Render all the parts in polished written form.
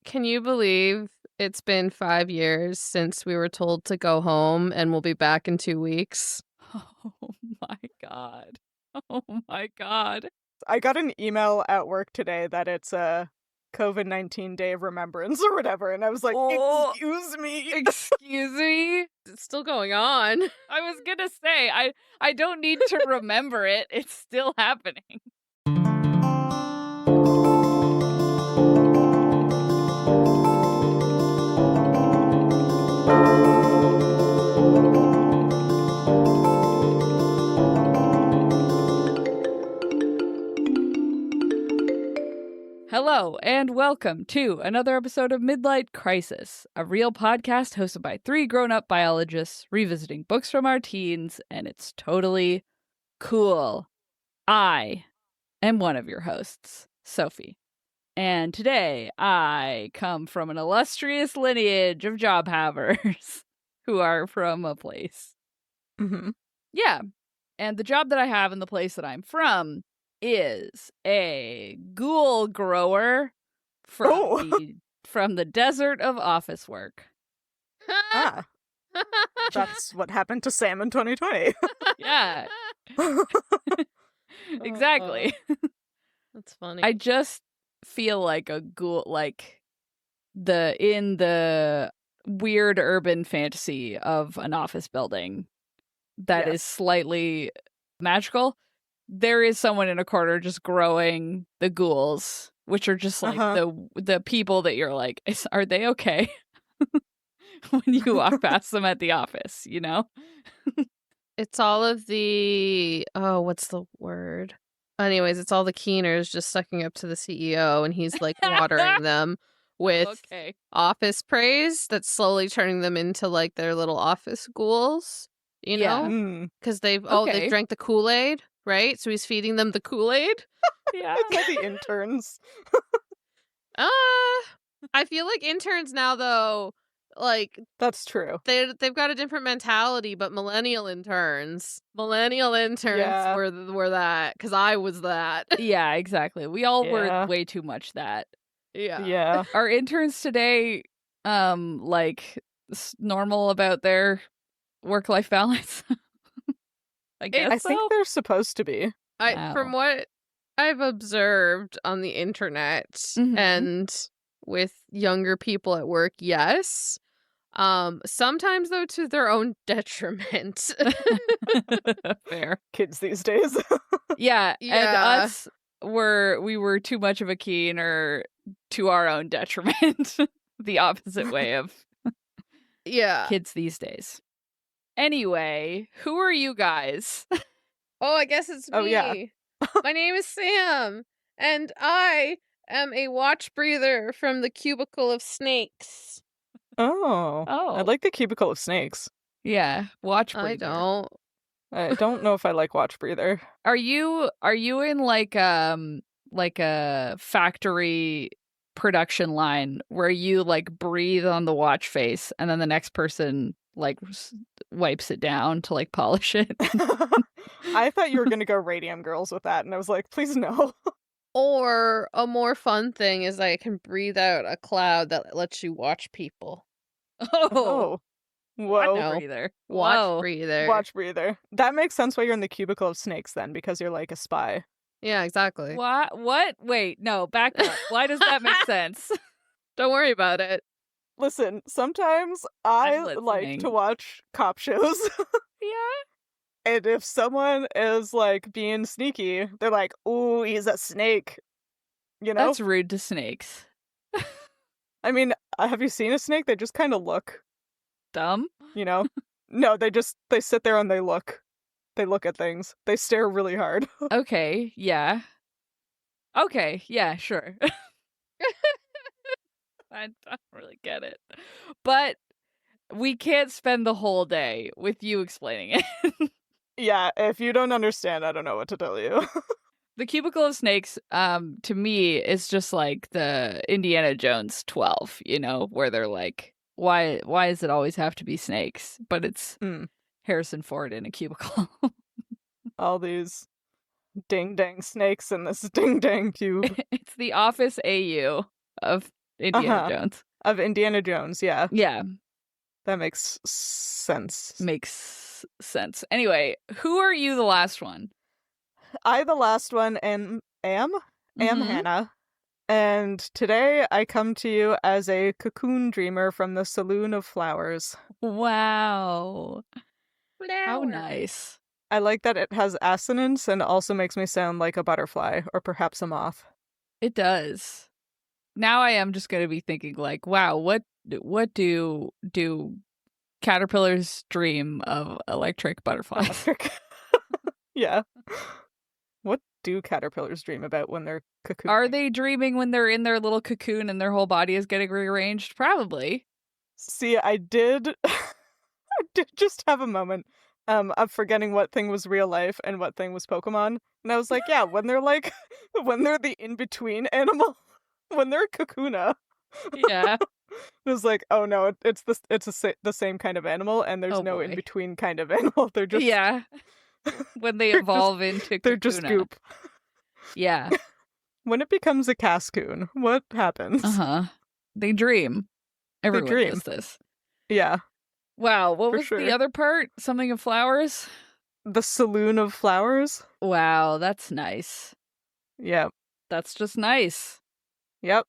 Can you believe it's been 5 years since we were told to go home and we'll be back in 2 weeks? Oh my god. Oh my god. I got an email at work today that it's a COVID-19 Day of Remembrance or whatever, and I was like, Oh. excuse me. Excuse me? It's still going on. I was gonna say, I don't need to remember it. It's still happening. Hello, and welcome to another episode of Midlight Crisis, a real podcast hosted by three grown-up biologists revisiting books from our teens, and it's totally cool. I am one of your hosts, Sophie, and today I come from an illustrious lineage of job havers who are from a place. Mm-hmm. Yeah, and the job that I have in the place that I'm from is a ghoul grower from the desert of office work. Ah, that's what happened to Sam in 2020. Yeah, exactly. That's funny. I just feel like a ghoul, like in the weird urban fantasy of an office building that is slightly magical. There is someone in a corner just growing the ghouls, which are just like the people that you're like, are they okay? When you walk past them at the office, you know? It's all of the what's the word? Anyways, it's all the keeners just sucking up to the CEO, and he's like watering them with office praise that's slowly turning them into like their little office ghouls, you know? Because they've drank the Kool-Aid, right? So he's feeding them the Kool-Aid. Yeah. It's like the interns. I feel like interns now, though, like, that's true. They've got a different mentality, but millennial interns were that, because I was that. Yeah, exactly. We all were way too much that. Yeah. Are interns today like normal about their work-life balance? I guess I think they're supposed to be. From what I've observed on the internet and with younger people at work, yes. Sometimes, though, to their own detriment. Fair. Kids these days. Yeah. And us we were too much of a keener to our own detriment. The opposite way of kids these days. Anyway, who are you guys? Oh, I guess it's me. Oh, yeah. My name is Sam, and I am a watch breather from the cubicle of snakes. Oh. I like the cubicle of snakes. Yeah, watch breather. I don't know if I like watch breather. Are you in like a factory production line where you like breathe on the watch face and then the next person like wipes it down to like polish it? I thought you were gonna go Radium Girls with that, and I was like, please no. Or a more fun thing is I can breathe out a cloud that lets you watch people. Oh. Whoa. Watch breather. Watch breather. That makes sense why you're in the cubicle of snakes then, because you're like a spy. Yeah, exactly. What? Wait, no, back up. Why does that make sense? Don't worry about it. Listen, sometimes I like to watch cop shows. Yeah. And if someone is like being sneaky, they're like, ooh, he's a snake. You know? That's rude to snakes. I mean, have you seen a snake? They just kind of look dumb. You know? No, they sit there and they look. They look at things. They stare really hard. Okay, yeah. Okay, yeah, sure. I don't really get it. But we can't spend the whole day with you explaining it. Yeah, if you don't understand, I don't know what to tell you. The cubicle of snakes, to me, is just like the Indiana Jones 12, you know, where they're like, why does it always have to be snakes? But it's Harrison Ford in a cubicle. All these ding-dang snakes in this ding-dang cube. It's the Office AU of Indiana Jones. Of Indiana Jones, yeah. Yeah. That makes sense. Makes sense. Anyway, who are you, the last one? I, the last one, am Mhm. Hannah. And today I come to you as a cocoon dreamer from the Saloon of Flowers. Wow. How Flower. nice. I like that it has assonance and also makes me sound like a butterfly or perhaps a moth. It does. Now I am just going to be thinking like, wow, what do caterpillars dream of electric butterflies? Electric. Yeah. What do caterpillars dream about when they're cocooning? Are they dreaming when they're in their little cocoon and their whole body is getting rearranged? Probably. See, I did I did just have a moment of forgetting what thing was real life and what thing was Pokemon. And I was like, yeah, when they're like when they're the in-between animal, when they're a Kakuna. Yeah. It was like, oh no, it's the same kind of animal, and there's Oh, no boy. in between kind of animal. They're just Yeah. When they they're evolve into they're just Kakuna. goop. Yeah. When it becomes a Cascoon, what happens? Uh-huh. They dream. Everyone dream. does this. Yeah, Wow, what For was the sure. other part? Something of flowers? the Saloon of Flowers. Wow, that's nice. Yep, That's just nice. yep.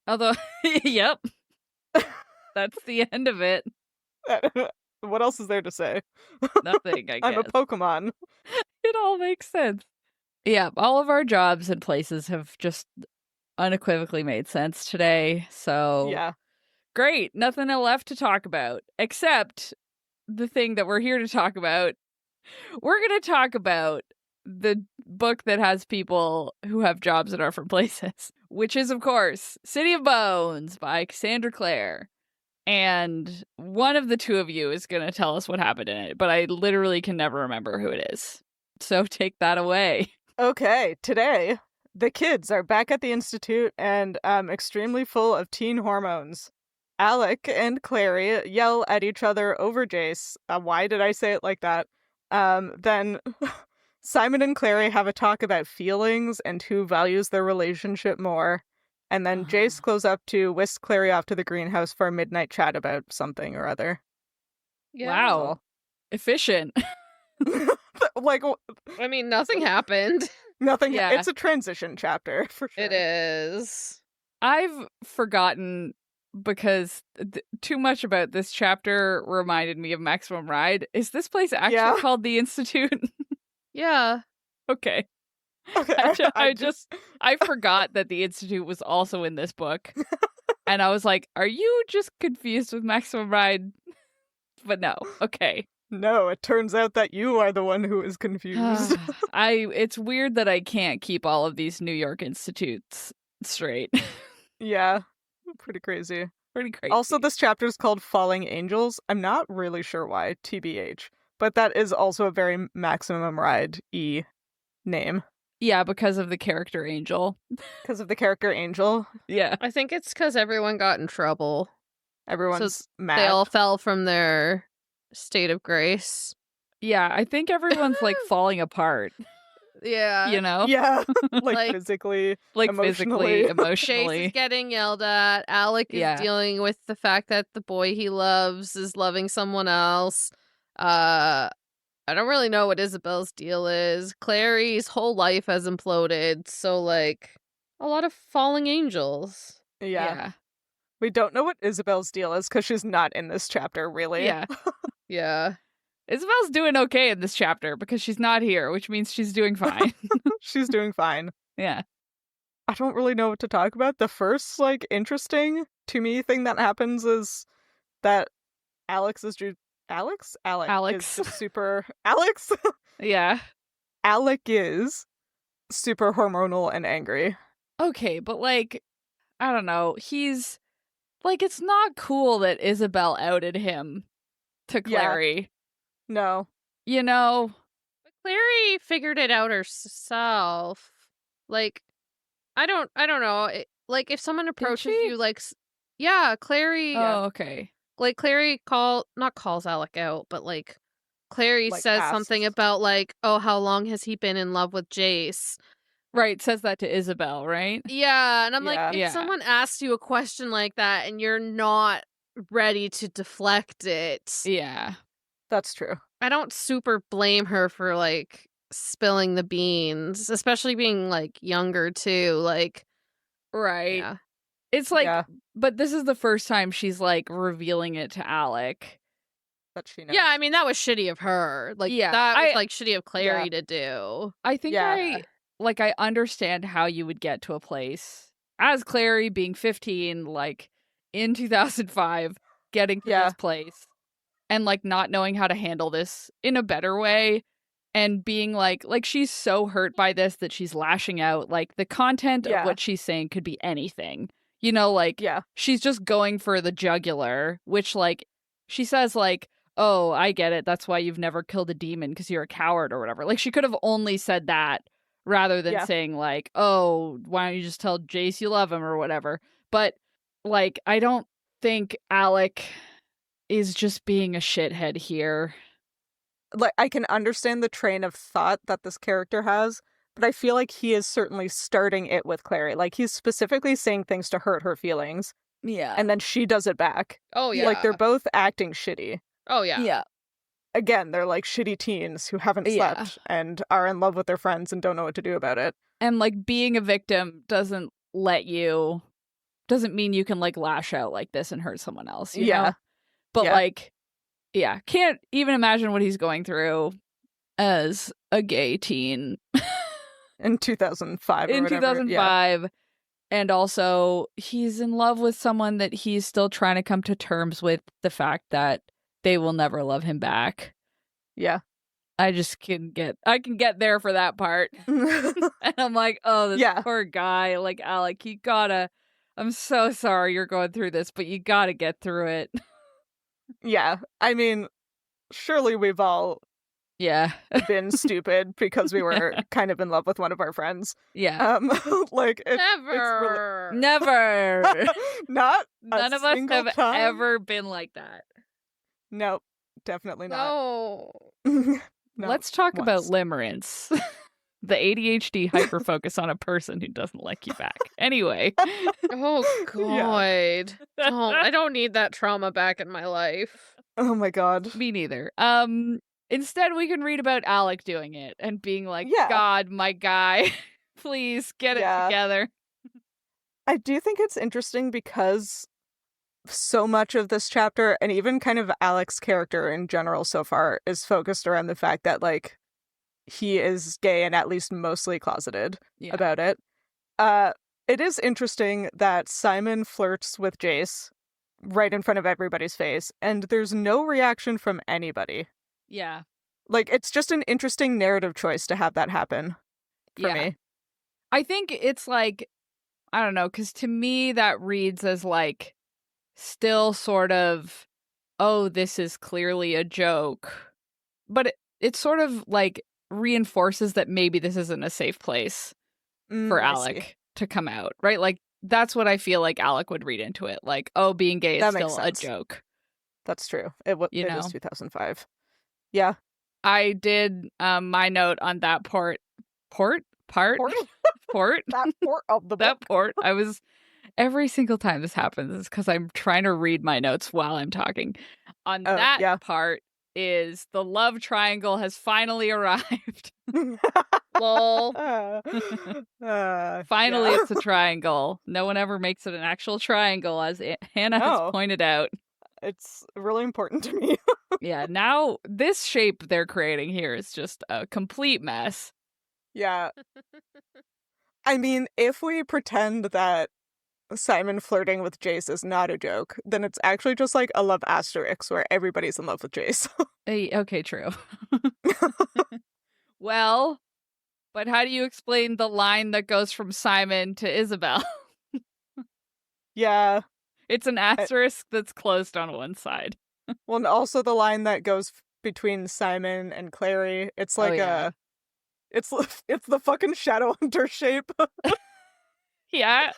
Although, yep. That's the end of it. What else is there to say? Nothing, I guess. I'm a Pokemon. It all makes sense. Yeah, all of our jobs and places have just unequivocally made sense today. So, Yeah. great. Nothing left to talk about except the thing that we're here to talk about. We're going to talk about the book that has people who have jobs in different places, which is, of course, City of Bones by Cassandra Clare. And one of the two of you is going to tell us what happened in it, but I literally can never remember who it is. So take that away. Okay, today the kids are back at the institute and extremely full of teen hormones. Alec and Clary yell at each other over Jace. Why did I say it like that? Then Simon and Clary have a talk about feelings and who values their relationship more. And then Jace goes up to whisk Clary off to the greenhouse for a midnight chat about something or other. Wow. Efficient. Like, I mean, nothing happened. nothing. Yeah. It's a transition chapter, for sure. It is. I've forgotten because too much about this chapter reminded me of Maximum Ride. Is this place actually Yeah. called the Institute? Yeah. Okay. Okay, I forgot that the Institute was also in this book. And I was like, are you just confused with Maximum Ride? But no. Okay. No, it turns out that you are the one who is confused. It's weird that I can't keep all of these New York institutes straight. Yeah, pretty crazy. Pretty crazy. Also, this chapter is called Falling Angels. I'm not really sure why, TBH. But that is also a very Maximum Ride-y name. Yeah, because of the character Angel. Because of the character Angel. Yeah. I think it's because everyone got in trouble. Everyone's mad. They all fell from their state of grace. Yeah, I think everyone's like falling apart, Yeah. you know? Yeah, like, Like- physically, Like physically, emotionally. Chase emotionally. is getting yelled at. Alec is Yeah. dealing with the fact that the boy he loves is loving someone else. I don't really know what Isabel's deal is. Clary's whole life has imploded. So, like, a lot of falling angels. Yeah. We don't know what Isabel's deal is because she's not in this chapter, really. Yeah. Yeah. Isabel's doing okay in this chapter because she's not here, which means she's doing fine. She's doing fine. Yeah. I don't really know what to talk about. The first, like, interesting to me thing that happens is that Alex is Alex? Alec Alex. is just super Alex? Yeah. Alec is super hormonal and angry. Okay, but like, I don't know. He's like, it's not cool that Isabel outed him to Yeah. Clary. No. You know? But Clary figured it out herself. Like, I don't know. Like, if someone approaches she? you, like, yeah, Clary, Oh, okay. like, Clary not calls Alec out, but, like, Clary Like, says asks. something about, like, oh, how long has he been in love with Jace? Right, says that to Isabel, right? Yeah, and I'm Yeah. like, if Yeah. someone asks you a question like that and you're not ready to deflect it, Yeah. That's true. I don't super blame her for, like, spilling the beans, especially being, like, younger too, like, Right. yeah. It's like, Yeah. but this is the first time she's, like, revealing it to Alec. That she knows. Yeah, I mean, that was shitty of her. Like, Yeah, that was, I- like, shitty of Clary to do. I think Yeah. I understand how you would get to a place as Clary being 15, like, in 2005, getting to Yeah. this place and, like, not knowing how to handle this in a better way and being like she's so hurt by this that she's lashing out. Like, the content of Yeah. what she's saying could be anything. You know, like, Yeah. she's just going for the jugular, which, like, she says, like, oh, I get it. That's why you've never killed a demon, because you're a coward or whatever. Like, she could have only said that rather than Yeah. saying, like, oh, why don't you just tell Jace you love him or whatever. But, like, I don't think Alec is just being a shithead here. Like, I can understand the train of thought that this character has, but I feel like he is certainly starting it with Clary. Like, he's specifically saying things to hurt her feelings, Yeah. and then she does it back. Oh, yeah. Like, they're both acting shitty. Oh, yeah. Yeah. Again, they're like shitty teens who haven't Yeah. slept and are in love with their friends and don't know what to do about it. And, like, being a victim doesn't mean you can, like, lash out like this and hurt someone else, you know? But, Yeah. like, yeah, can't even imagine what he's going through as a gay teen In 2005 or in whatever. 2005. And also, he's in love with someone that he's still trying to come to terms with the fact that they will never love him back. Yeah. I can get there for that part. And I'm like, oh, this Yeah. poor guy. Like, Alec, I'm so sorry you're going through this, but you gotta get through it. Yeah. I mean, surely we've all Yeah. been stupid because we were kind of in love with one of our friends. Yeah. Like, Never. Never. Not None a of us single have time. ever been like that. Nope. Definitely not. No. No, Let's talk about once. limerence. The ADHD hyperfocus on a person who doesn't like you back. Anyway. Oh, God. I don't need that trauma back in my life. Oh my god. Me neither. Instead, we can read about Alec doing it and being like, Yeah. God, my guy, please get it together. I do think it's interesting because so much of this chapter, and even kind of Alec's character in general so far, is focused around the fact that, like, he is gay and at least mostly closeted about it. It is interesting that Simon flirts with Jace right in front of everybody's face, and there's no reaction from anybody. Yeah. Like, it's just an interesting narrative choice to have that happen for me. I think it's like, I don't know, because to me that reads as like still sort of, oh, this is clearly a joke. But it sort of like reinforces that maybe this isn't a safe place for Alec to come out, right? Like, that's what I feel like Alec would read into it. Like, oh, being gay is still a joke. That's true. It was 2005. Yeah. I did my note on that part. That port of the book. That port. I was, every single time this happens is because I'm trying to read my notes while I'm talking. On that part is the love triangle has finally arrived. Lol. Finally, it's a triangle. No one ever makes it an actual triangle, as Hannah has pointed out. It's really important to me. Yeah, now this shape they're creating here is just a complete mess. Yeah. I mean, if we pretend that Simon flirting with Jace is not a joke, then it's actually just like a love asterisk where everybody's in love with Jace. Okay, true. Well, but how do you explain the line that goes from Simon to Isabel? Yeah. It's an asterisk that's closed on one side. Well, and also the line that goes between Simon and Clary. It's like it's the fucking Shadowhunter shape. Yeah.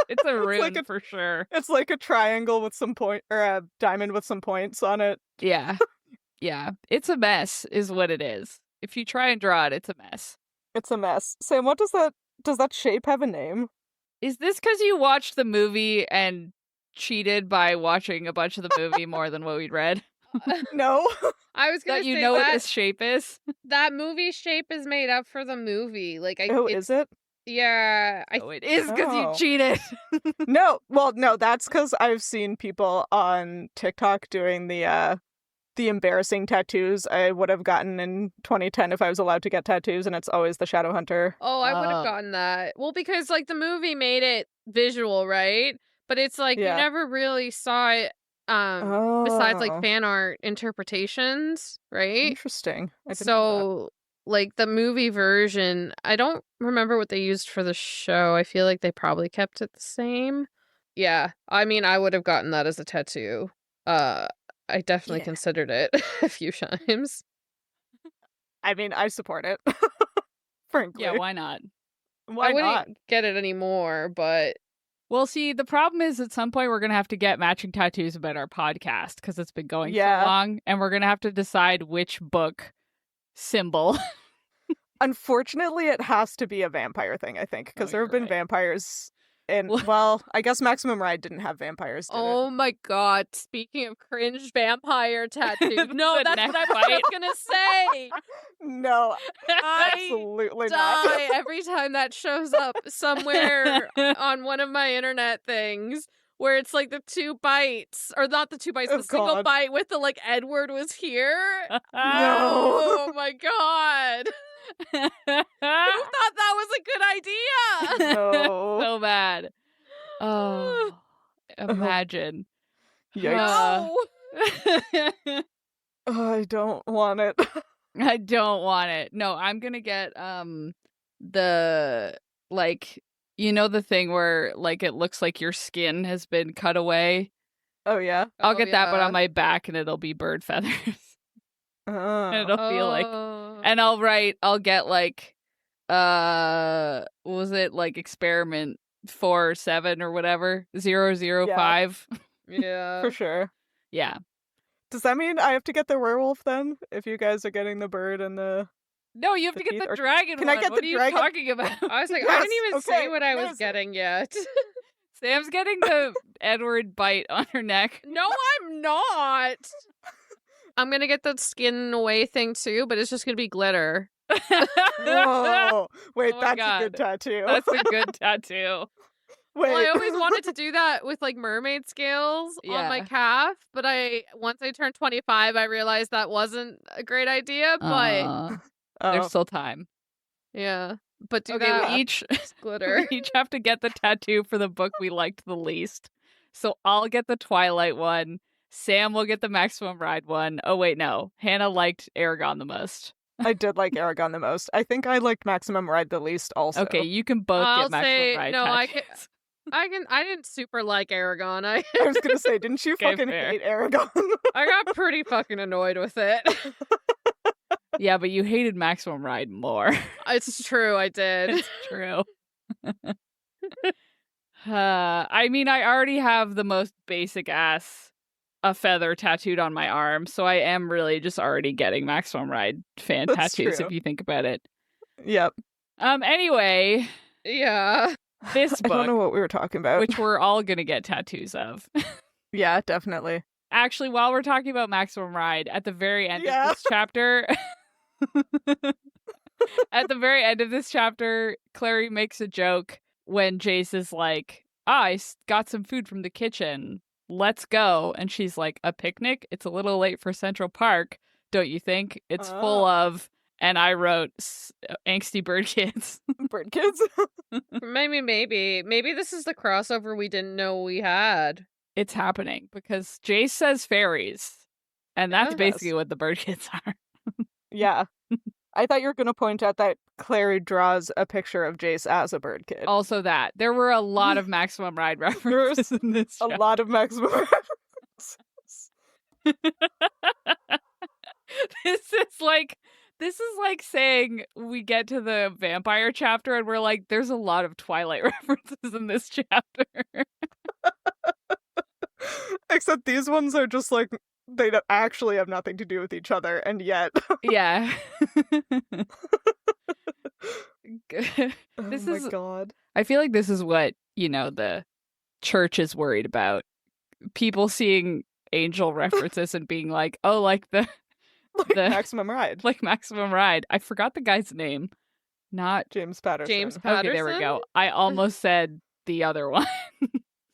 It's a rune for sure. It's like a triangle with some point, or a diamond with some points on it. Yeah. Yeah. It's a mess is what it is. If you try and draw it, it's a mess. It's a mess. Sam, what does that Does that shape have a name? Is this because you watched the movie and cheated by watching a bunch of the movie more than what we'd read? No. I was gonna That you say know what that this shape is? that movie shape is made up for the movie. Like Oh, is it? Yeah, Oh, it is because you Oh. cheated. No, well, no, that's because I've seen people on TikTok doing the embarrassing tattoos I would have gotten in 2010 if I was allowed to get tattoos, and it's always the Shadow Hunter. Oh, I would have Oh. gotten that. Well, because like the movie made it visual, right? But it's like you Yeah. never really saw it besides like Oh, fan art interpretations, right? interesting. I didn't know So like the movie version, I don't remember what they used for the show. I feel like they probably kept it the same. Yeah, I mean, I would have gotten that as a tattoo. I definitely Yeah. considered it a few times. that. I mean, I support it. Frankly. Yeah, why not? Why I wouldn't not? get it anymore, but Well, see, the problem is at some point we're going to have to get matching tattoos about our podcast because it's been going Yeah. so long, and we're going to have to decide which book symbol. Unfortunately, it has to be a vampire thing, I think, because Oh, there have you're been right. vampires in, Well- well, I guess Maximum Ride didn't have vampires, did it? oh my god, speaking of cringe vampire tattoos. No, The that's neck what I bite. was gonna say. No, I absolutely not. die every time that shows up somewhere on one of my internet things where it's like the two bites, or not the two bites, Oh, the single God. bite with the like Edward was here. No. Oh my god. Who thought that was a good idea? No. So bad. Oh, imagine. Yikes. No. I don't want it. I don't want it. No, I'm gonna get the like the thing where like it looks like your skin has been cut away. Oh, yeah? I'll Oh, get that, but yeah. on my back, and it'll be bird feathers. And Oh. it'll be like, Oh. and I'll get like, what was it, like experiment 4-7 or whatever, 005. Yeah. For sure. Yeah. Does that mean I have to get the werewolf then? If you guys are getting the bird and the... No, you have The to get teeth the are- Dragon Can I one. get What the are you dragon? talking about? I was like, I Yes, didn't even say okay, what I was amazing. getting yet. Sam's getting the Edward bite on her neck. No, I'm not. I'm gonna get the skin away thing too, but it's just gonna be glitter. Whoa. Wait, Oh my that's a good tattoo. That's a good tattoo. Wait. Well, I always wanted to do that with like mermaid scales on my Yeah. calf, but once I turned 25, I realized that wasn't a great idea. But Oh. There's still time. yeah, but do Okay, that we each glitter. we each have to get the tattoo for the book we liked the least. So I'll get the Twilight one. Sam will get the Maximum Ride one. Oh wait, no. Hannah liked Aragon the most. I did like Aragon the most. I think I liked Maximum Ride the least also. Okay, you can both I'll get Maximum say- Ride no, I tattoos. I didn't super like Aragon. I was gonna say, didn't you Okay, fucking fair. hate Aragon? I got pretty fucking annoyed with it. Yeah, but you hated Maximum Ride more. It's true, I did. It's true. I mean, I already have the most basic ass a feather tattooed on my arm, so I am really just already getting Maximum Ride fan That's tattoos true. if you think about it. Yep. Anyway, Yeah. this I don't know book, what we were talking about. which we're all gonna get tattoos of. Yeah, definitely. Actually, while we're talking about Maximum Ride, at the very end Yeah. of this chapter, at the very end of this chapter, Clary makes a joke when Jace is like, I got some food from the kitchen. Let's go. And she's like, a picnic? It's a little late for Central Park, don't you think? It's full of, and I wrote, angsty bird kids. Bird kids. Maybe this is the crossover we didn't know we had. It's happening because Jace says fairies. And that's Yeah. basically what the bird kids are. Yeah. I thought you were gonna point out that Clary draws a picture of Jace as a bird kid. Also that. There were a lot of Maximum Ride references in this A show. lot of Maximum references. This is like saying we get to the vampire chapter and we're like, there's a lot of Twilight references in this chapter. Except these ones are just like, they don't actually have nothing to do with each other, and yet. Yeah. Oh my god. I feel like this is what, the church is worried about. People seeing angel references and being like, oh, like the Maximum Ride. Like Maximum Ride. I forgot the guy's name. Not James Patterson. James Patterson. Okay, there we go. I almost said the other one.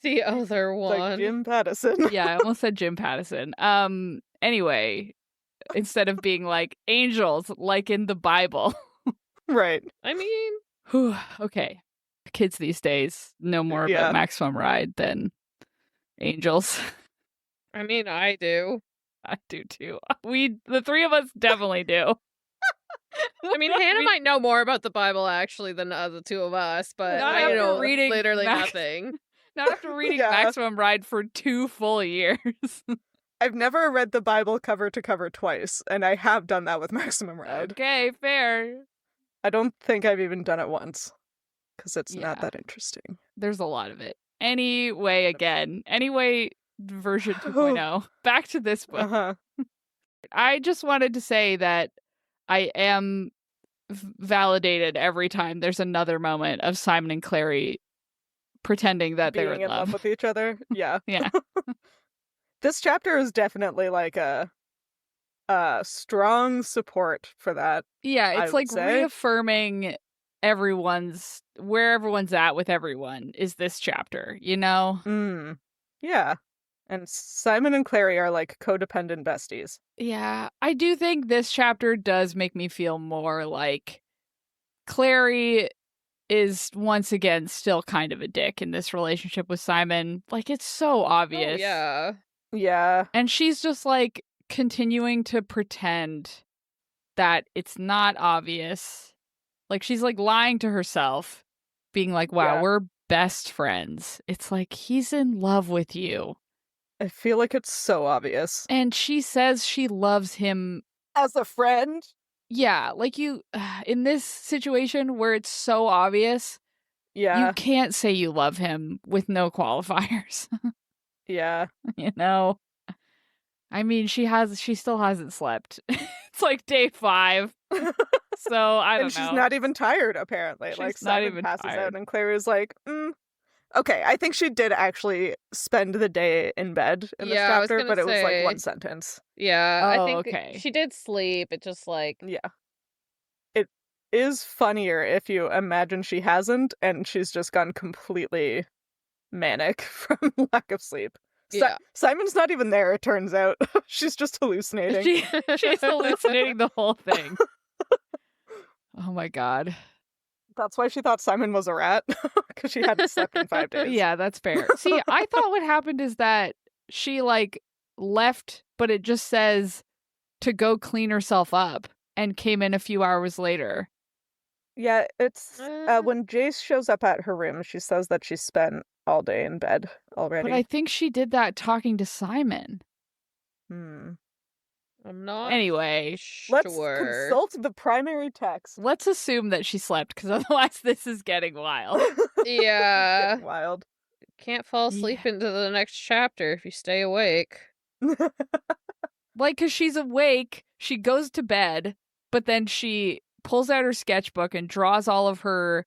The other one. Like Jim Patterson. Yeah, I almost said Jim Patterson. Anyway, instead of being like angels, like in the Bible. Right. I mean, Whew, okay. Kids these days know more about Maximum Ride than angels. I mean, I do. I do too. The three of us definitely do. I mean, Hannah might know more about the Bible actually than the two of us, but I know literally nothing. Not after reading Maximum Ride for 2 full years. I've never read the Bible cover to cover twice, and I have done that with Maximum Ride. Okay, fair. I don't think I've even done it once, because it's not that interesting. There's a lot of it. Anyway, version 2.0. Back to this book. Uh-huh. I just wanted to say that I am validated every time there's another moment of Simon and Clary pretending that they're in love with each other. Yeah. Yeah. This chapter is definitely like a strong support for that. Yeah, it's like reaffirming where everyone's at with everyone is this chapter, Yeah. And Simon and Clary are like codependent besties. Yeah, I do think this chapter does make me feel more like Clary is once again still kind of a dick in this relationship with Simon. Like, it's so obvious. Oh, yeah. Yeah. And she's just like continuing to pretend that it's not obvious. Like, she's like lying to herself, being like, wow, we're best friends. It's like, he's in love with you. I feel like it's so obvious. And she says she loves him as a friend. Yeah, like in this situation where it's so obvious, you can't say you love him with no qualifiers. Yeah. I mean, she still hasn't slept. It's like day 5. So I don't know. And she's not even tired, apparently. She's like not Simon even passes tired. out and Clary's like, okay, I think she did actually spend the day in bed in this chapter, but it was like one sentence. Yeah, I think she did sleep. It just like... Yeah. It is funnier if you imagine she hasn't, and she's just gone completely manic from lack of sleep. Yeah. Simon's not even there, it turns out. She's just hallucinating. She's hallucinating the whole thing. Oh my god. That's why she thought Simon was a rat, because she hadn't slept in 5 days. Yeah, that's fair. See, I thought what happened is that she, like, left, but it just says to go clean herself up, and came in a few hours later. Yeah, it's when Jace shows up at her room, she says that she spent all day in bed already. But I think she did that talking to Simon. I'm not Anyway, let's consult the primary text. Let's assume that she slept, because otherwise this is getting wild. Yeah. Getting wild. Can't fall asleep into the next chapter if you stay awake. Like, because she's awake, she goes to bed, but then she pulls out her sketchbook and draws all of her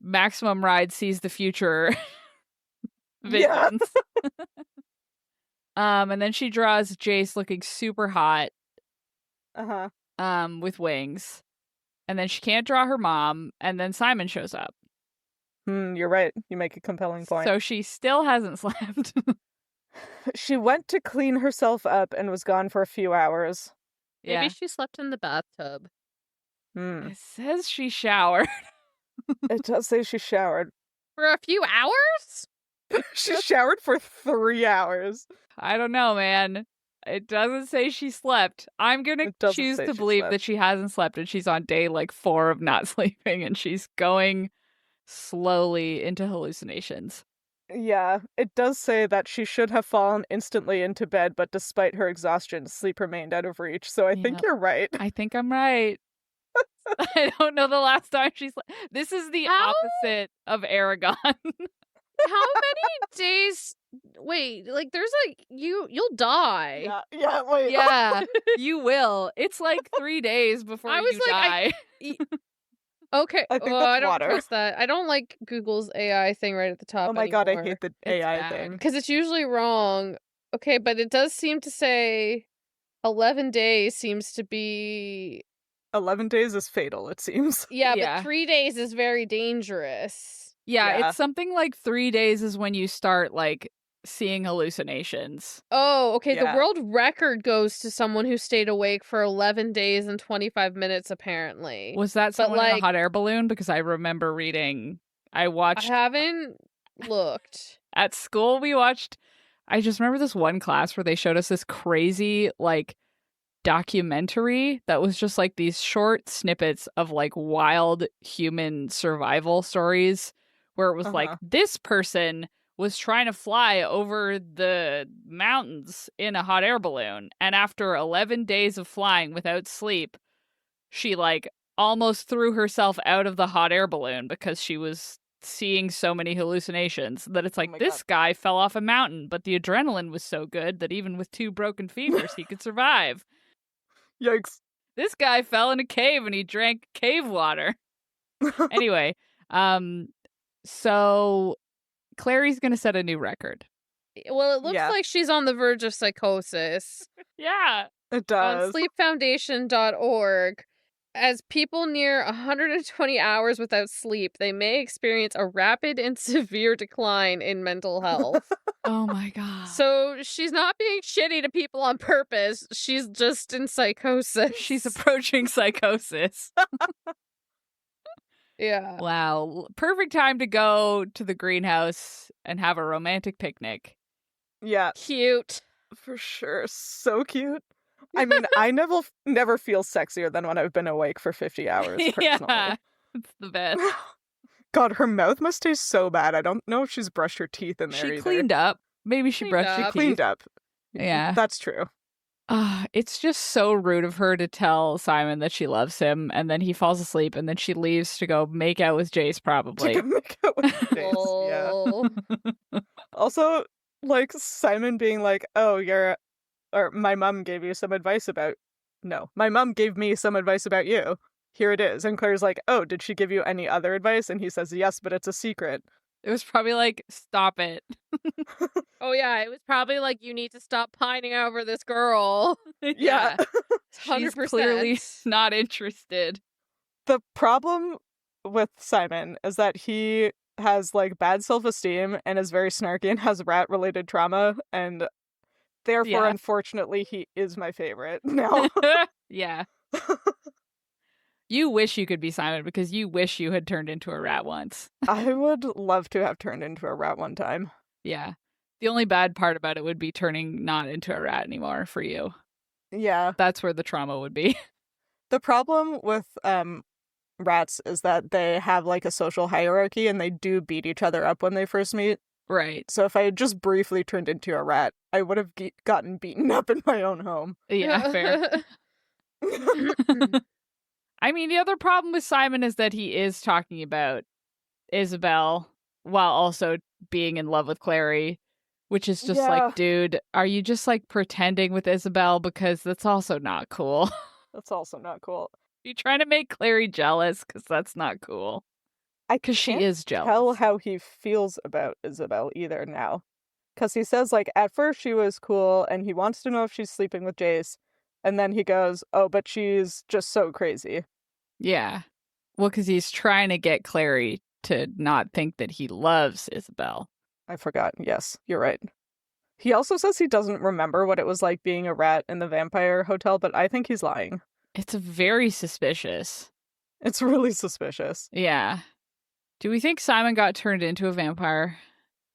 Maximum Ride sees the future visions. And then she draws Jace looking super hot. With wings. And then she can't draw her mom, and then Simon shows up. You're right. You make a compelling point. So she still hasn't slept. She went to clean herself up and was gone for a few hours. Maybe she slept in the bathtub. It says she showered. It does say she showered. For a few hours? She showered for 3 hours. I don't know, man. It doesn't say she slept. I'm gonna choose to believe that she hasn't slept and she's on day like 4 of not sleeping and she's going slowly into hallucinations. Yeah, it does say that she should have fallen instantly into bed, but despite her exhaustion, sleep remained out of reach. So I think you're right. I think I'm right. I don't know the last time she slept. This is the opposite of Aragon. How many days? Wait, like there's like you'll die. Yeah, wait. Yeah, you will. It's like 3 days before you die. Okay. I think Well, that's I don't water. trust that. I don't like Google's AI thing right at the top Oh my god, I anymore. hate the It's AI bad. thing. Because it's usually wrong. Okay, but it does seem to say 11 days seems to be... 11 days is fatal, it seems. Yeah, Yeah. but 3 days is very dangerous. Yeah, Yeah. it's something like 3 days is when you start, like, seeing hallucinations. Oh, okay. The Yeah. world record goes to someone who stayed awake for 11 days and 25 minutes, apparently. Was that But, someone in a like, hot air balloon? Because I remember reading, I I watched, haven't looked. at school, I just remember this one class where they showed us this crazy, like, documentary that was just, like, these short snippets of, like, wild human survival stories where it was like, Uh-huh. this person was trying to fly over the mountains in a hot air balloon, and after 11 days of flying without sleep, she, like, almost threw herself out of the hot air balloon because she was seeing so many hallucinations that it's like, my this God. guy fell off a mountain, but the adrenaline was so good that even with 2 broken fingers, he could survive. Yikes. This guy fell in a cave and he drank cave water. Anyway, so Clary's gonna set a new record. Well, it looks Yeah. like she's on the verge of psychosis. Yeah. It On does. sleepfoundation.org, as people near 120 hours without sleep, they may experience a rapid and severe decline in mental health. Oh my god. So she's not being shitty to people on purpose. She's just in psychosis. She's approaching psychosis. Yeah. Wow. Perfect time to go to the greenhouse and have a romantic picnic. Yeah, Cute. for sure. So cute. I mean, I never feel sexier than when I've been awake for 50 hours, personally. Yeah. It's the best. God, her mouth must taste so bad. I don't know if she's brushed her teeth in there She either. cleaned up. Maybe she Cleaned brushed up. her She cleaned teeth. up. Yeah. That's true. It's just so rude of her to tell Simon that she loves him, and then he falls asleep, and then she leaves to go make out with Jace, To probably. go make out with Jace, yeah. Lol. Also, like, Simon being like, oh, or my mom gave you some advice about... No, my mom gave me some advice about you. Here it is. And Claire's like, oh, did she give you any other advice? And he says, yes, but it's a secret. It was probably like, stop it. Oh, yeah. It was probably like, you need to stop pining over this girl. Yeah. 100%. She's clearly not interested. The problem with Simon is that he has, like, bad self-esteem and is very snarky and has rat-related trauma, and therefore, Yeah. unfortunately, he is my favorite now. Yeah. You wish you could be Simon because you wish you had turned into a rat once. I would love to have turned into a rat one time. Yeah. The only bad part about it would be turning not into a rat anymore for you. Yeah. That's where the trauma would be. The problem with rats is that they have, like, a social hierarchy and they do beat each other up when they first meet. Right. So if I had just briefly turned into a rat, I would have gotten beaten up in my own home. Yeah, fair. I mean, the other problem with Simon is that he is talking about Isabel while also being in love with Clary, which is just Yeah. like, dude, are you just like pretending with Isabel? Because that's also not cool. That's also not cool. You're trying to make Clary jealous because that's not cool. Because she can't is jealous. Tell how he feels about Isabel either now. Because he says, like, at first she was cool and he wants to know if she's sleeping with Jace. And then he goes, oh, but she's just so crazy. Yeah. Well, because he's trying to get Clary to not think that he loves Isabel. I forgot. Yes, you're right. He also says he doesn't remember what it was like being a rat in the vampire hotel, but I think he's lying. It's very suspicious. It's really suspicious. Yeah. Do we think Simon got turned into a vampire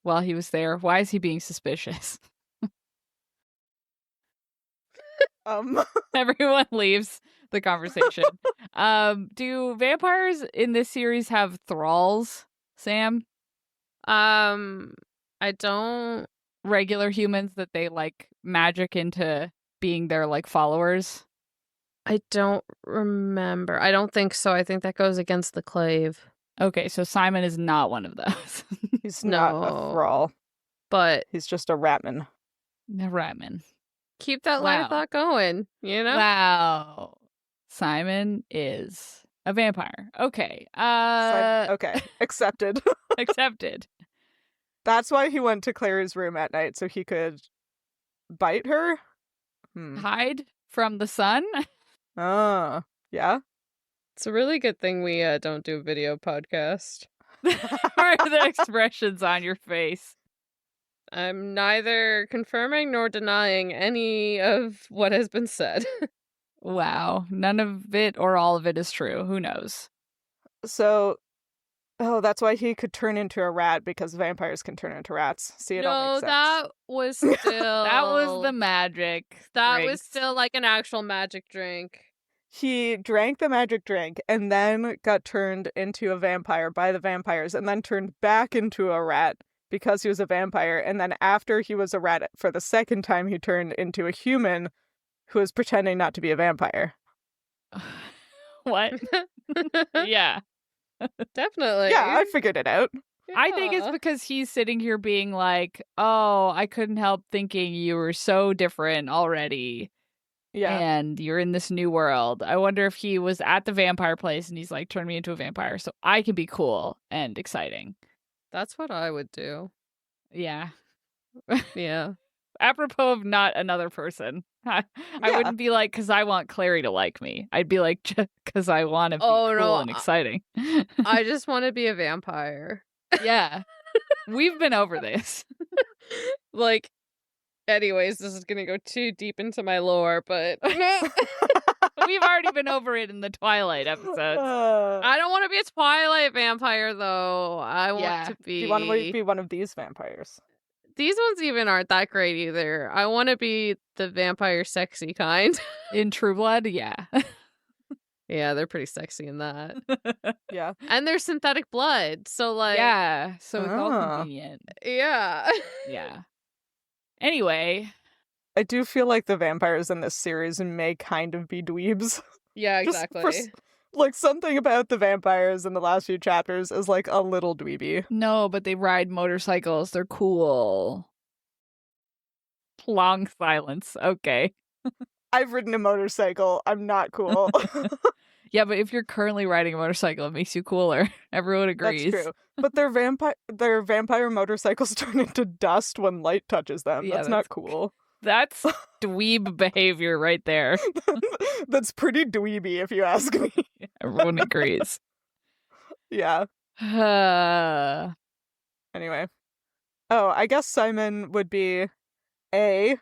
while he was there? Why is he being suspicious? Everyone leaves the conversation. Do vampires in this series have thralls, Sam? I don't... Regular humans that they, like, magic into being their, like, followers? I don't remember. I don't think so. I think that goes against the clave. Okay, so Simon is not one of those. He's not a No. thrall. But He's just a ratman. The Ratman. keep that line of Wow. thought going, you know? Wow. Simon is A vampire. Okay. Okay, accepted. Accepted. That's why he went to Clary's room at night, so he could bite her? Hide from the sun? Oh, yeah? It's a really good thing we don't do a video podcast. Or the expressions on your face. I'm neither confirming nor denying any of what has been said. Wow. None of it or all of it is true. Who knows? So, that's why he could turn into a rat, because vampires can turn into rats. See, it all No, makes sense. that was still... That was the magic. That drinks. was still like an actual magic drink. He drank the magic drink and then got turned into a vampire by the vampires and then turned back into a rat because he was a vampire. And then after he was a rat for the second time, he turned into a human who was pretending not to be a vampire. What? Yeah. Definitely. Yeah, I figured it out. I think it's because he's sitting here being like, oh, I couldn't help thinking you were so different already. Yeah. And you're in this new world. I wonder if he was at the vampire place and he's like, turn me into a vampire so I can be cool and exciting. That's what I would do. Yeah. Yeah. Apropos of not another person. I wouldn't be like, because I want Clary to like me. I'd be like, just because I want to be cool and exciting. I just want to be a vampire. Yeah. We've been over this. Like, anyways, this is going to go too deep into my lore, but... We've already been over it in the Twilight episodes. I don't want to be a Twilight vampire, though. I want to be... Do you want to be one of these vampires? These ones even aren't that great either. I want to be the vampire sexy kind. In True Blood, yeah. Yeah, they're pretty sexy in that. Yeah. And they're synthetic blood, so like... Yeah, so it's all convenient. Yeah. Yeah. Anyway... I do feel like the vampires in this series may kind of be dweebs. Yeah, exactly. Like, something about the vampires in the last few chapters is, like, a little dweeby. No, but they ride motorcycles. They're cool. Long silence. Okay. I've ridden a motorcycle. I'm not cool. Yeah, but if you're currently riding a motorcycle, it makes you cooler. Everyone agrees. That's true. But their vampire motorcycles turn into dust when light touches them. Yeah, that's not cool. That's dweeb behavior right there. That's pretty dweeby, if you ask me. Everyone agrees. Yeah. Anyway. Oh, I guess Simon would be a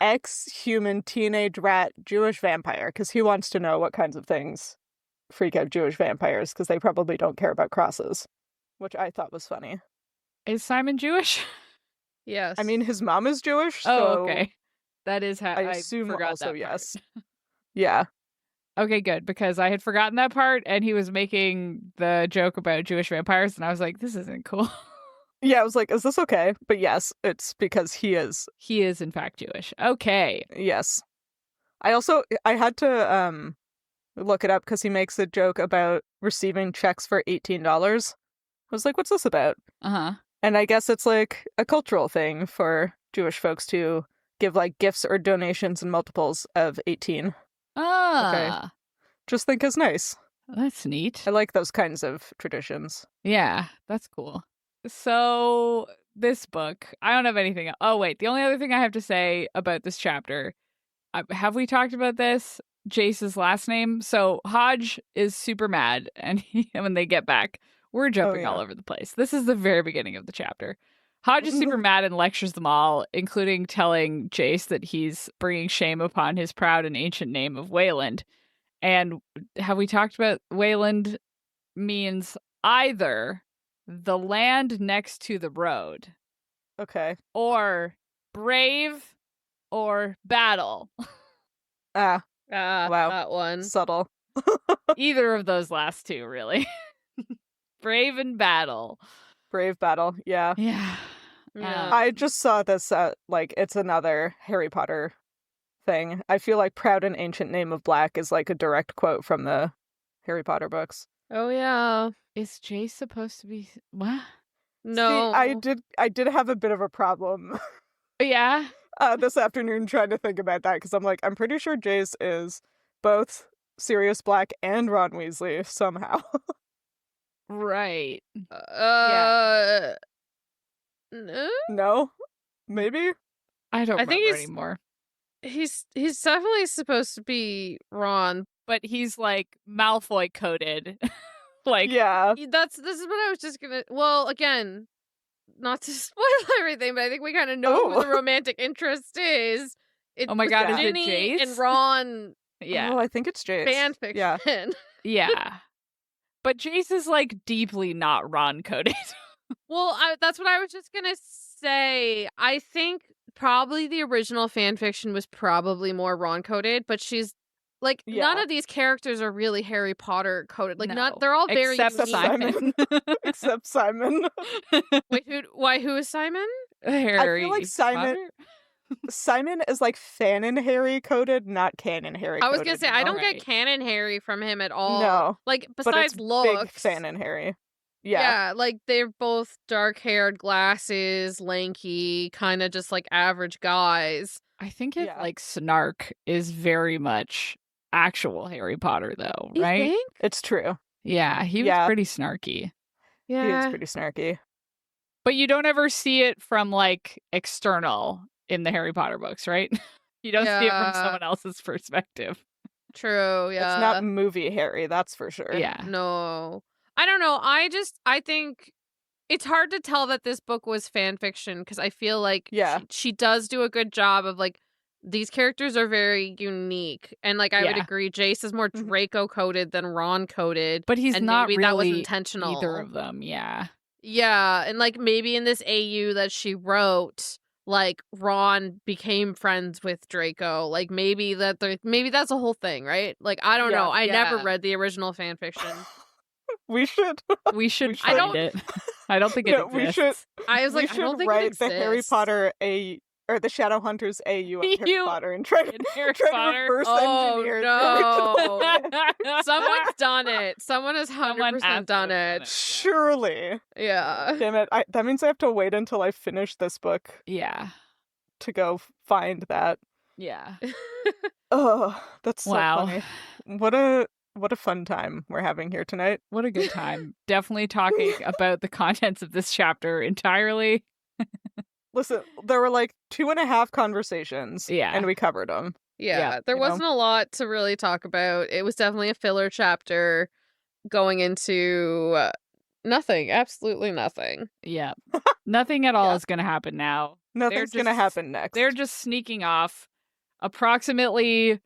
ex-human teenage rat Jewish vampire, because he wants to know what kinds of things freak out Jewish vampires, because they probably don't care about crosses, which I thought was funny. Is Simon Jewish? Yes. I mean, his mom is Jewish, so... Oh, okay. That is how I assume forgot also that yes. part. Yeah. Okay, good, because I had forgotten that part, and he was making the joke about Jewish vampires, and I was like, this isn't cool. Yeah, I was like, is this okay? But yes, it's because he is. He is, in fact, Jewish. Okay. Yes. I had to look it up because he makes a joke about receiving checks for $18. I was like, what's this about? Uh-huh. And I guess it's like a cultural thing for Jewish folks to give like gifts or donations in multiples of 18. Ah. Okay. Just think is nice. That's neat. I like those kinds of traditions. Yeah, that's cool. So, this book, I don't have anything. Oh, wait. The only other thing I have to say about this chapter, have we talked about this? Jace's last name? So, Hodge is super mad, and when they get back, we're jumping all over the place. This is the very beginning of the chapter. Hodge is super mad and lectures them all, including telling Jace that he's bringing shame upon his proud and ancient name of Wayland. And have we talked about Wayland means either the land next to the road. Okay. Or brave or battle. Wow. That one. Subtle. Either of those last two, really. Brave and battle. Brave battle, yeah. Yeah. I just saw this, like, it's another Harry Potter thing. I feel like proud and ancient name of black is like a direct quote from the Harry Potter books. Oh, yeah. Is Jace supposed to be... What? No. See, I did have a bit of a problem. Yeah? This afternoon trying to think about that, because I'm like, I'm pretty sure Jace is both Sirius Black and Ron Weasley somehow. Right. No? No? Maybe? I don't I think remember anymore. He's definitely supposed to be Ron. But he's like Malfoy coded. Like, Yeah. This is what I was just gonna. Well, again, not to spoil everything, but I think we kind of know who the romantic interest is. Oh my god, is it Ginny Jace? and Ron. Yeah. Oh, I think it's Jace. Fanfiction. Yeah. Yeah. But Jace is like deeply not Ron coded. Well, that's what I was just gonna say. I think probably the original fanfiction was probably more Ron coded, but she's like none of these characters are really Harry Potter coded. Like they're all very except unique. Simon. Except Simon. Wait, who is Simon? Harry. I feel like Simon is like fanon Harry coded, not canon Harry coded. I was gonna say I don't get canon Harry from him at all. No. Like But besides it's looks. big fanon Harry. Yeah, like they're both dark-haired, glasses, lanky, kind of just like average guys. I think like Snark is very much actual Harry Potter though, right? You think? It's true. Yeah, he was pretty snarky. Yeah. He was pretty snarky. But you don't ever see it from like external in the Harry Potter books, right? You don't see it from someone else's perspective. True, yeah. It's not movie Harry, that's for sure. Yeah. No. I don't know. I think it's hard to tell that this book was fan fiction because I feel like she does do a good job of like these characters are very unique. And like I would agree, Jace is more Draco coded than Ron coded. But he's not maybe really that was intentional. Either of them, yeah. Yeah, and like maybe in this AU that she wrote, like Ron became friends with Draco. Like maybe that's a whole thing, right? Like I don't know. I never read the original fan fiction. We should find it. I don't think it exists. I was like, I don't think it exists. The Harry Potter or the Shadowhunters AU of Harry Potter and try to reverse engineer. No. Someone's done it. Someone has 100% done it. Surely. Yeah. Damn it. That means I have to wait until I finish this book. Yeah. To go find that. Yeah. Oh, that's so funny. What a fun time we're having here tonight. What a good time. Definitely talking about the contents of this chapter entirely. Listen, there were like 2.5 conversations. Yeah. And we covered them. Yeah. There wasn't a lot to really talk about. It was definitely a filler chapter going into nothing. Absolutely nothing. Yeah. Nothing at all is going to happen now. Nothing's going to happen next. They're just sneaking off approximately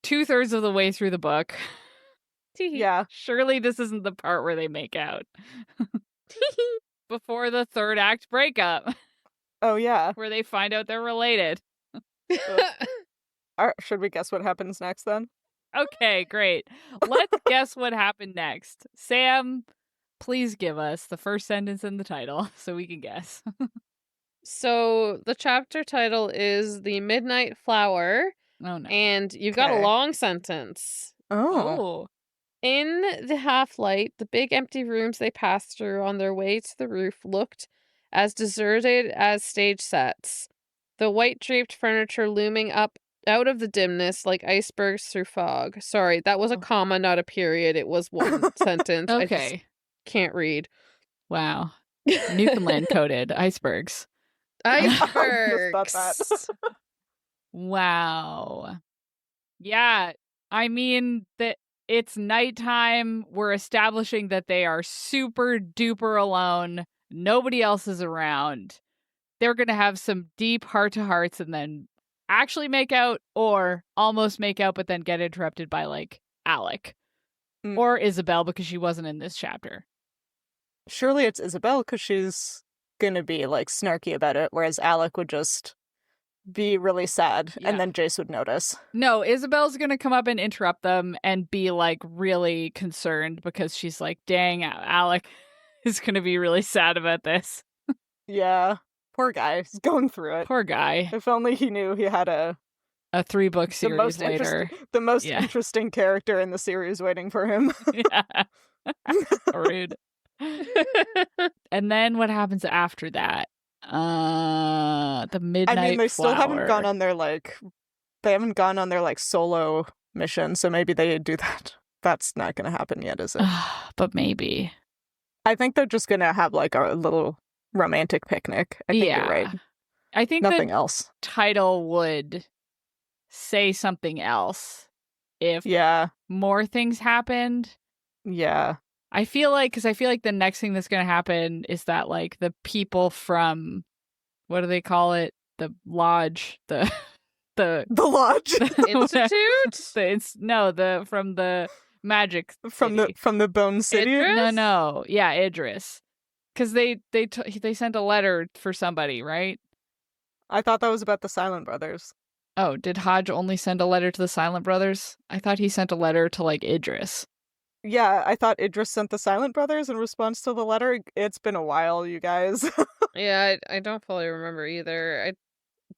2/3 of the way through the book. Yeah. Surely this isn't the part where they make out. Before the third act breakup. Oh, yeah. Where they find out they're related. Should we guess what happens next then? Okay, great. Let's guess what happened next. Sam, please give us the first sentence in the title so we can guess. So the chapter title is The Midnight Flower. Oh, no. And you've got a long sentence. Oh. In the half-light, the big empty rooms they passed through on their way to the roof looked as deserted as stage sets. The white-draped furniture looming up out of the dimness like icebergs through fog. Sorry, that was a comma, not a period. It was one sentence. Okay. I just can't read. Wow. Newfoundland coded icebergs. Icebergs. Wow. Yeah, I mean that it's nighttime. We're establishing that they are super duper alone. Nobody else is around. They're going to have some deep heart-to-hearts and then actually make out or almost make out but then get interrupted by like Alec or Isabel because she wasn't in this chapter. Surely it's Isabel because she's going to be like snarky about it, whereas Alec would just be really sad and then Jace would notice. No, Isabel's gonna come up and interrupt them and be like really concerned because she's like, dang, Alec is gonna be really sad about this. Yeah. Poor guy. He's going through it. Poor guy. If only he knew he had a 3-book series later. The most interesting character in the series waiting for him. Yeah. Rude. And then what happens after that? The Midnight I mean, they Flower. still haven't gone on their like solo mission, so maybe they do that. That's not going to happen yet, is it? But maybe. I think they're just going to have like a little romantic picnic. I think you're right. I think nothing else. Title would say something else if more things happened. Yeah. I feel like the next thing that's going to happen is that like the people from, what do they call it? The lodge, the lodge institute. From the magic city. from the Bone City. Idris? No, yeah, Idris, because they sent a letter for somebody, right? I thought that was about the Silent Brothers. Oh, did Hodge only send a letter to the Silent Brothers? I thought he sent a letter to like Idris. Yeah, I thought Idris sent the Silent Brothers in response to the letter. It's been a while, you guys. Yeah, I don't fully remember either.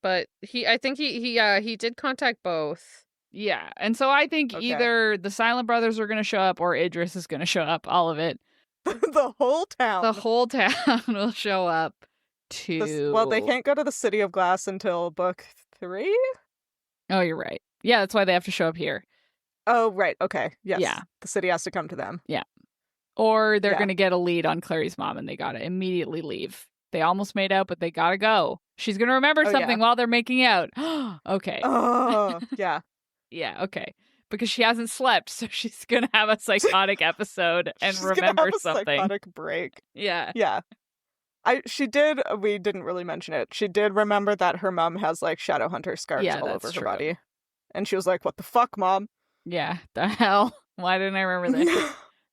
But I think he did contact both. Yeah, and so I think either the Silent Brothers are going to show up or Idris is going to show up. All of it. The whole town. The whole town will show up to. Well, they can't go to the City of Glass until book 3. Oh, you're right. Yeah, that's why they have to show up here. Oh, right. Okay. Yes. Yeah. The city has to come to them. Yeah. Or they're going to get a lead on Clary's mom and they got to immediately leave. They almost made out, but they got to go. She's going to remember something while they're making out. Okay. Oh, yeah. Yeah, okay. Because she hasn't slept, so she's going to have a psychotic episode and remember something. Psychotic break. Yeah. Yeah. We didn't really mention it. She did remember that her mom has like Shadowhunter scars all over her body. And she was like, "What the fuck, Mom?" Yeah, the hell? Why didn't I remember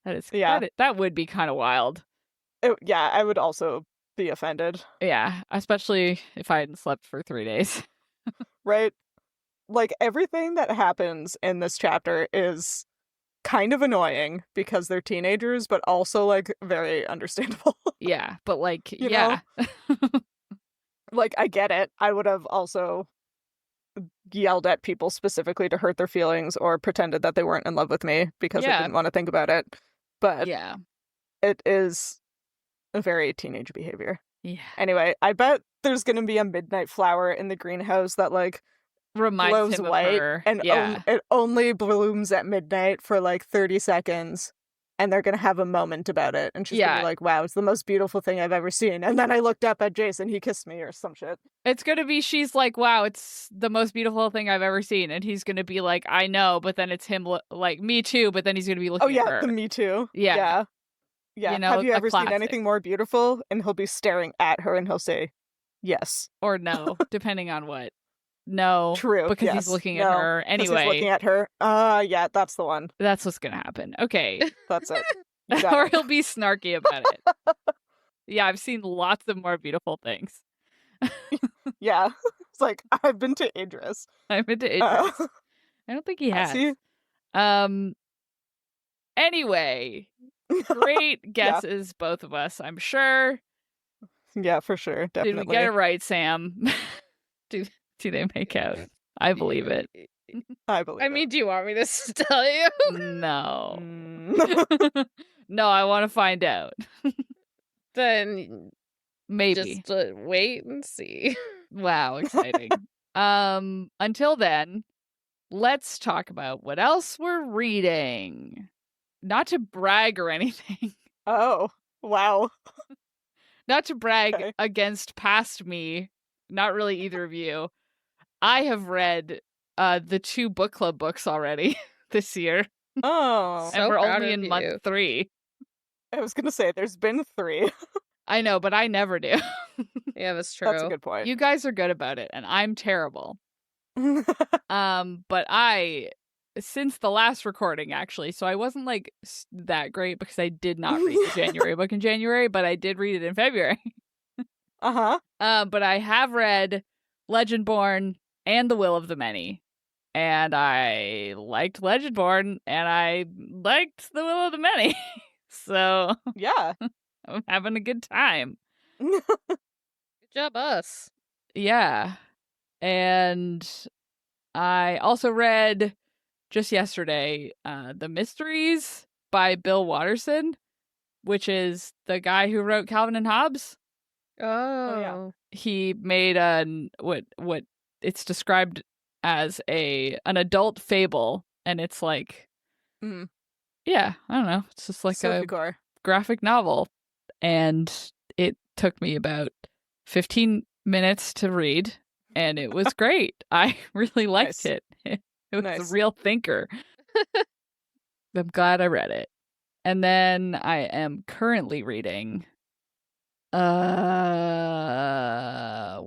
this? That would be kind of wild. I would also be offended. Yeah, especially if I hadn't slept for 3 days. Right? Like, everything that happens in this chapter is kind of annoying because they're teenagers, but also, like, very understandable. Yeah, but, like, you know? Like, I get it. I would have also yelled at people specifically to hurt their feelings or pretended that they weren't in love with me because I didn't want to think about it. But it is a very teenage behavior. Yeah. Anyway, I bet there's going to be a midnight flower in the greenhouse that, like, reminds glows him white of her. And it only blooms at midnight for like 30 seconds. And they're going to have a moment about it. And she's going to be like, wow, it's the most beautiful thing I've ever seen. And then I looked up at Jason, he kissed me or some shit. It's going to be, she's like, wow, it's the most beautiful thing I've ever seen. And he's going to be like, I know, but then it's him like, me too. But then he's going to be looking at her. The me too. Yeah. You know, have you ever seen anything more beautiful? And he'll be staring at her and he'll say, yes. Or no, depending on what. No. True. Because he's looking at her. Anyway. He's looking at her. Yeah, that's the one. That's what's going to happen. Okay. That's it. Or he'll be snarky about it. Yeah, I've seen lots of more beautiful things. Yeah. It's like, I've been to Idris. I've been to Idris. I don't think he has. He? Anyway. Great guesses, both of us, I'm sure. Yeah, for sure. Definitely. Did we get it right, Sam? Do they make out? I believe it. I mean, do you want me to tell you? No. No, I want to find out. Then maybe. Just wait and see. Wow, exciting. Until then, let's talk about what else we're reading. Not to brag or anything. Oh, wow. Not to brag against past me. Not really either of you. I have read the 2 book club books already this year. Oh. And we're only in month 3. I was going to say, there's been 3. I know, but I never do. Yeah, that's true. That's a good point. You guys are good about it, and I'm terrible. But since the last recording, actually, so I wasn't, like, that great because I did not read the January book in January, but I did read it in February. Uh-huh. But I have read Legendborn and The Will of the Many. And I liked Legendborn, and I liked The Will of the Many. So, yeah. I'm having a good time. Good job, us. Yeah. And I also read just yesterday The Mysteries by Bill Watterson, which is the guy who wrote Calvin and Hobbes. Oh yeah. He made what it's described as an adult fable and it's like, Mhm. yeah, I don't know. It's just like Sophie a Core. graphic novel. And it took me about 15 minutes to read, and it was great. I really liked Nice. it. It was a Nice. real thinker. I'm glad I read it. And then I am currently reading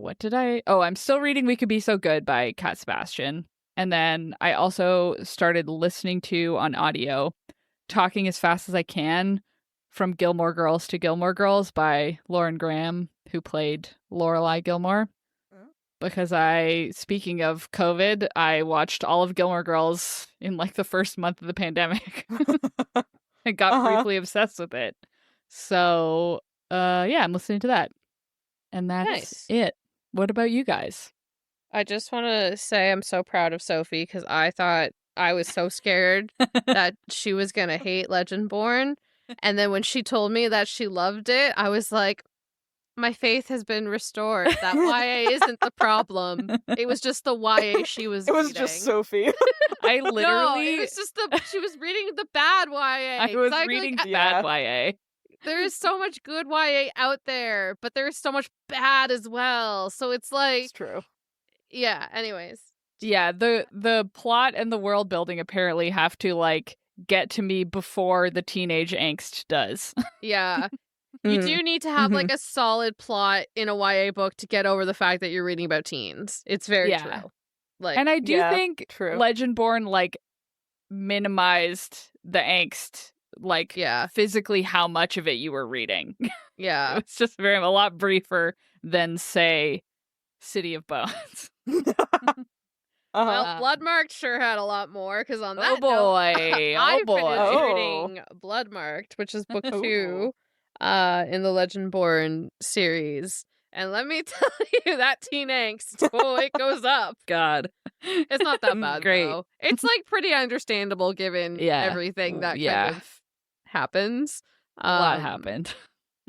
what did I? Oh, I'm still reading We Could Be So Good by Cat Sebastian. And then I also started listening to on audio Talking as Fast as I Can from Gilmore Girls to Gilmore Girls by Lauren Graham, who played Lorelai Gilmore. Because speaking of COVID, I watched all of Gilmore Girls in like the first month of the pandemic and got briefly obsessed with it. So, yeah, I'm listening to that. And that's Nice. it. What about you guys? I just want to say I'm so proud of Sophie because I thought I was so scared that she was going to hate Legendborn. And then when she told me that she loved it, I was like, my faith has been restored. That YA isn't the problem. It was just the YA she was reading. It was just Sophie. I No, literally... it was just she was reading the bad YA. I was reading bad YA. There is so much good YA out there, but there's so much bad as well. So it's like... It's true. Yeah, anyways. Yeah, the plot and the world building apparently have to, like, get to me before the teenage angst does. Yeah. You do need to have, like, a solid plot in a YA book to get over the fact that you're reading about teens. It's very true. Like, and I do think Legendborn, like, minimized the angst, like, physically how much of it you were reading. Yeah. It's just a lot briefer than, say, City of Bones. Well, Bloodmarked sure had a lot more, because on that note, I finished reading Bloodmarked, which is book 2 in the Legendborn series. And let me tell you, that teen angst, it goes up. God. It's not that bad, though. It's, like, pretty understandable given everything that kind of happens. A lot happened.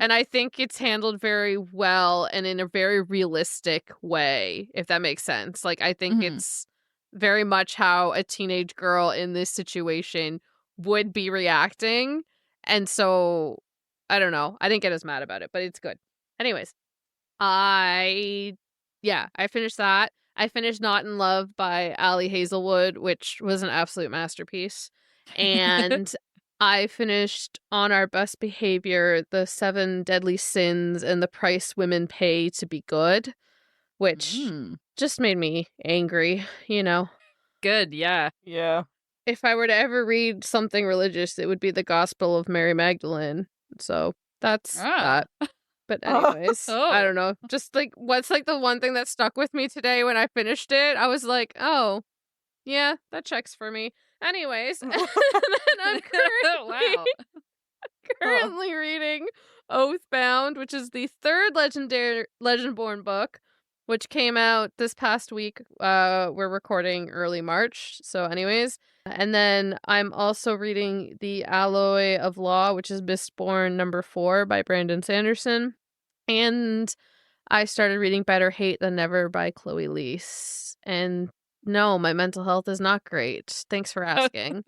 And I think it's handled very well and in a very realistic way, if that makes sense. Like, I think it's very much how a teenage girl in this situation would be reacting. And so, I don't know. I didn't get as mad about it, but it's good. Anyways, I finished that. I finished Not in Love by Ali Hazelwood, which was an absolute masterpiece. And I finished On Our Best Behavior, The 7 Deadly Sins and the Price Women Pay to Be Good, which just made me angry, you know. Good, yeah. Yeah. If I were to ever read something religious, it would be the Gospel of Mary Magdalene. So that's that. But anyways, I don't know. Just like, what's like the one thing that stuck with me today when I finished it? I was like, oh, yeah, that checks for me. Anyways, and then I'm currently reading Oathbound, which is the 3rd Legendborn book, which came out this past week. We're recording early March. So anyways, and then I'm also reading The Alloy of Law, which is Mistborn number 4 by Brandon Sanderson. And I started reading Better Hate Than Never by Chloe Leese. And no, my mental health is not great. Thanks for asking.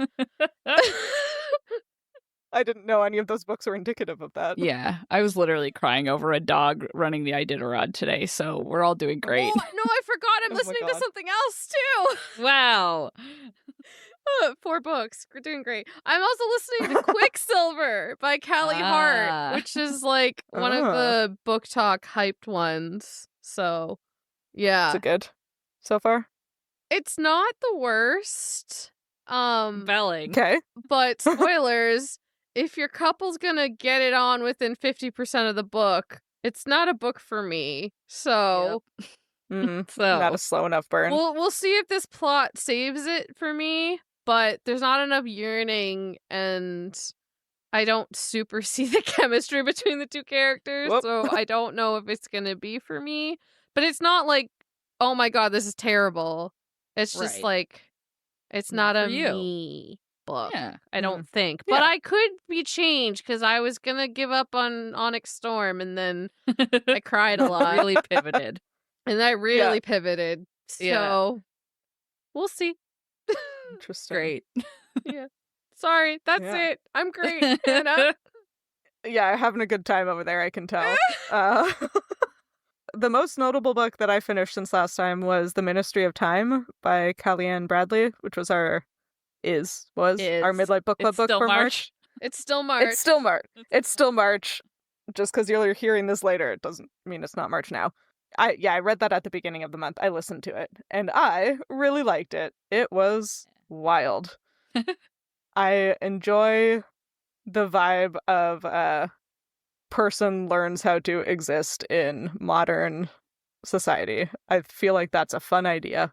I didn't know any of those books were indicative of that. Yeah, I was literally crying over a dog running the Iditarod today, so we're all doing great. Oh, no, I forgot. I'm listening to something else, too. Wow. 4 books. We're doing great. I'm also listening to Quicksilver by Callie Hart, which is like one of the book talk hyped ones. So, yeah. Is it good so far? It's not the worst. Belling. Okay. But spoilers, if your couple's gonna get it on within 50% of the book, it's not a book for me. So, So not a slow enough burn. We'll see if this plot saves it for me, but there's not enough yearning, and I don't super see the chemistry between the two characters, so I don't know if it's gonna be for me. But it's not like, oh my god, this is terrible. It's just like, it's not a me book. Yeah. I don't think. But I could be changed, because I was gonna give up on Onyx Storm, and then I cried a lot. Really pivoted. And I really pivoted. So, we'll see. Interesting. Great. Yeah. Sorry, that's Yeah. it. I'm great, Hannah. Yeah, having a good time over there, I can tell. The most notable book that I finished since last time was The Ministry of Time by Kellyanne Bradley, which was our Midlight Book Club It's book still for March. It's still March. It's still March. It's still March. Just because you're hearing this later, it doesn't mean it's not March now. I read that at the beginning of the month. I listened to it, and I really liked it. It was wild. I enjoy the vibe of person learns how to exist in modern society. I feel like that's a fun idea.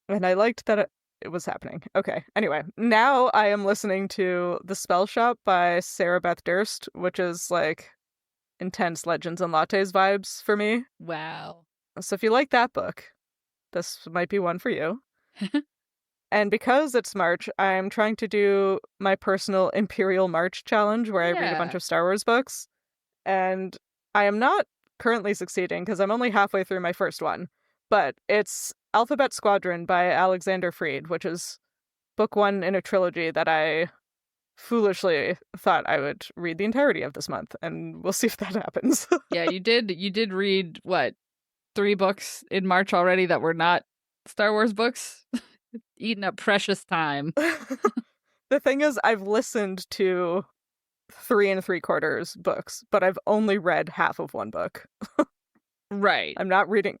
And I liked that it was happening. Okay. Anyway, now I am listening to The Spell Shop by Sarah Beth Durst, which is like intense Legends and Lattes vibes for me. Wow. So if you like that book, this might be one for you. And because it's March, I'm trying to do my personal Imperial March challenge where I read a bunch of Star Wars books. And I am not currently succeeding because I'm only halfway through my first one. But it's Alphabet Squadron by Alexander Freed, which is book one in a trilogy that I foolishly thought I would read the entirety of this month. And we'll see if that happens. Yeah, you did read, what, 3 books in March already that were not Star Wars books? Eating up precious time. The thing is, I've listened to 3 3/4 books, but I've only read half of one book. Right. I'm not reading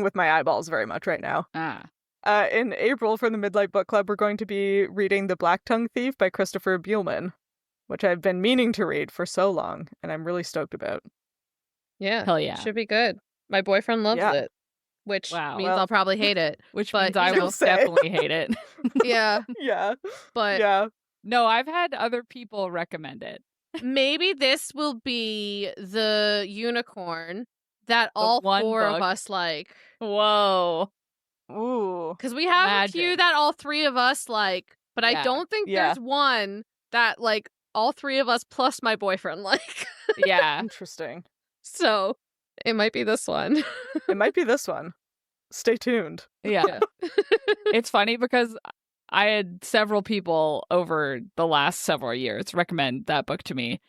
with my eyeballs very much right now. In April for the Midlight Book Club, we're going to be reading The Black Tongue Thief by Christopher Buehlman, which I've been meaning to read for so long, and I'm really stoked about. Yeah. Hell yeah. Should be good. My boyfriend loves it, which means I'll probably hate it. Which but, means I will definitely hate it. Yeah. Yeah. But yeah. No, I've had other people recommend it. Maybe this will be the unicorn that all 4 of us like. Whoa. Ooh. Because we have a few that all 3 of us like, but I don't think there's one that like all 3 of us plus my boyfriend like. Yeah. Interesting. So it might be this one. It might be this one. Stay tuned. Yeah. It's funny because I had several people over the last several years recommend that book to me.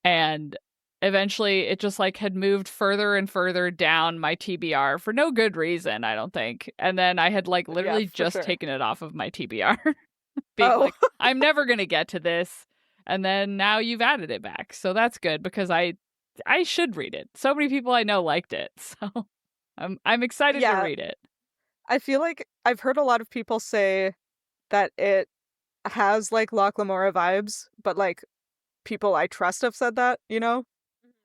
And eventually it just like had moved further and further down my TBR for no good reason, I don't think. And then I had like literally just taken it off of my TBR. Being like, I'm never going to get to this. And then now you've added it back. So that's good because I should read it. So many people I know liked it. So I'm excited to read it. I feel like I've heard a lot of people say that it has like Locke Lamora vibes, but like people I trust have said that, you know?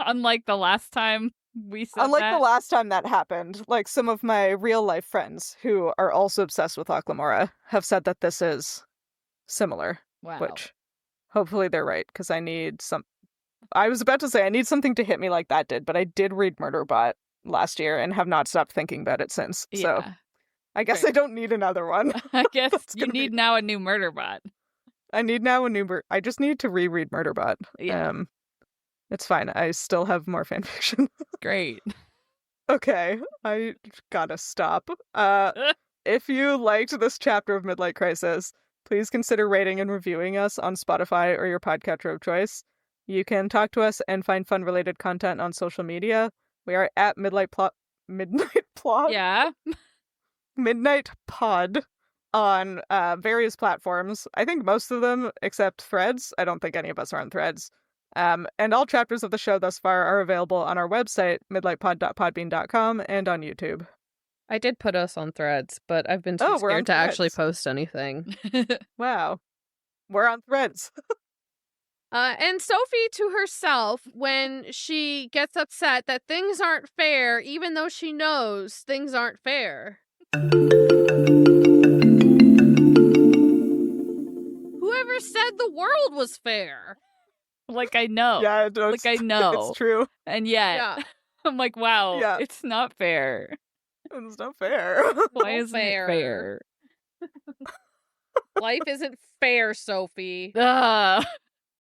Unlike the last time we said Unlike the last time that happened, like some of my real life friends who are also obsessed with Locke Lamora have said that this is similar. Wow. Which hopefully they're right, because I need I was about to say I need something to hit me like that did, but I did read Murderbot last year and have not stopped thinking about it since. So I guess I don't need another one. I guess you need now a new Murderbot. I need now a new I just need to reread Murderbot. Yeah. It's fine. I still have more fanfiction. Great. Okay, I gotta stop. If you liked this chapter of Midlight Crisis, please consider rating and reviewing us on Spotify or your podcatcher of choice. You can talk to us and find fun-related content on social media. We are at Midnight Plot? Yeah. Midnight Pod on various platforms. I think most of them except Threads. I don't think any of us are on Threads. And all chapters of the show thus far are available on our website, midlightpod.podbean.com, and on YouTube. I did put us on Threads, but I've been too scared to actually post anything. Wow. We're on Threads. And Sophie to herself, when she gets upset that things aren't fair, even though she knows things aren't fair. Whoever said the world was fair? Like I know. Yeah, like I know. It's true. And yet, I'm like, wow, it's not fair. It's not fair. Why isn't it fair? Life isn't fair, Sophie.